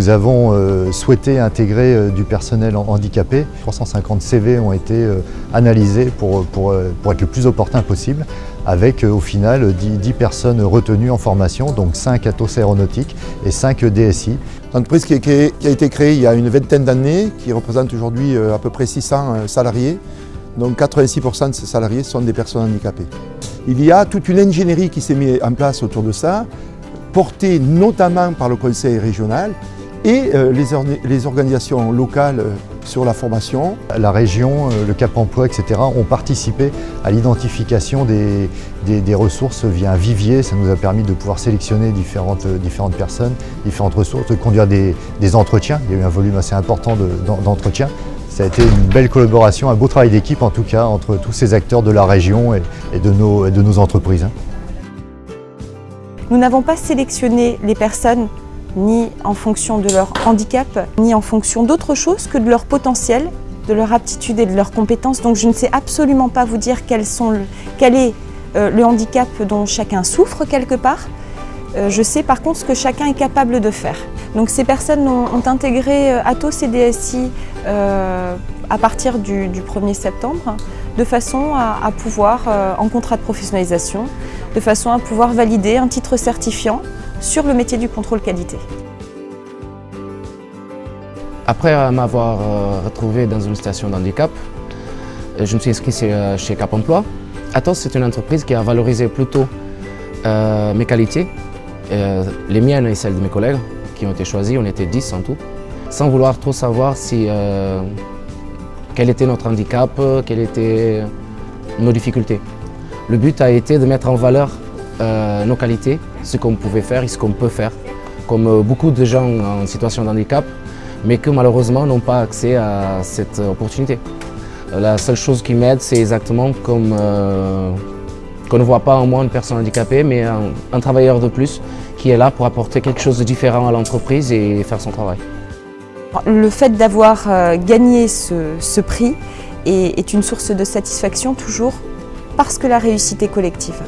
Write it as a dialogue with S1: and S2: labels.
S1: nous avons souhaité intégrer du personnel handicapé. 350 CV ont été analysés pour être le plus opportun possible, avec au final 10 personnes retenues en formation, donc 5 Atos aéronautiques et 5 DSI.
S2: L'entreprise qui a été créée il y a une vingtaine d'années, qui représente aujourd'hui à peu près 600 salariés. Donc 86% de ces salariés sont des personnes handicapées. Il y a toute une ingénierie qui s'est mise en place autour de ça, portée notamment par le conseil régional et les organisations locales sur la formation.
S1: La région, le Cap Emploi, etc. ont participé à l'identification des ressources via un vivier. Ça nous a permis de pouvoir sélectionner différentes personnes, différentes ressources, de conduire des entretiens. Il y a eu un volume assez important d'entretiens. Ça a été une belle collaboration, un beau travail d'équipe en tout cas, entre tous ces acteurs de la région et de nos entreprises.
S3: Nous n'avons pas sélectionné les personnes ni en fonction de leur handicap, ni en fonction d'autre chose que de leur potentiel, de leur aptitude et de leurs compétences. Donc je ne sais absolument pas vous dire quel est le handicap dont chacun souffre quelque part. Je sais par contre ce que chacun est capable de faire. Donc ces personnes ont intégré Atos et DSI à partir du 1er septembre, de façon à pouvoir, en contrat de professionnalisation, de façon à pouvoir valider un titre certifiant sur le métier du contrôle qualité.
S4: Après m'avoir retrouvé dans une station de handicap, je me suis inscrit chez Cap Emploi. Atos, c'est une entreprise qui a valorisé plutôt mes qualités, les miennes et celles de mes collègues qui ont été choisis. On était 10 en tout, sans vouloir trop savoir quel était notre handicap, quelles étaient nos difficultés. Le but a été de mettre en valeur nos qualités, ce qu'on pouvait faire et ce qu'on peut faire, comme beaucoup de gens en situation de handicap, mais qui malheureusement n'ont pas accès à cette opportunité. La seule chose qui m'aide, c'est exactement comme qu'on ne voit pas en moi une personne handicapée, mais un travailleur de plus qui est là pour apporter quelque chose de différent à l'entreprise et faire son travail.
S3: Le fait d'avoir gagné ce prix est une source de satisfaction toujours parce que la réussite est collective.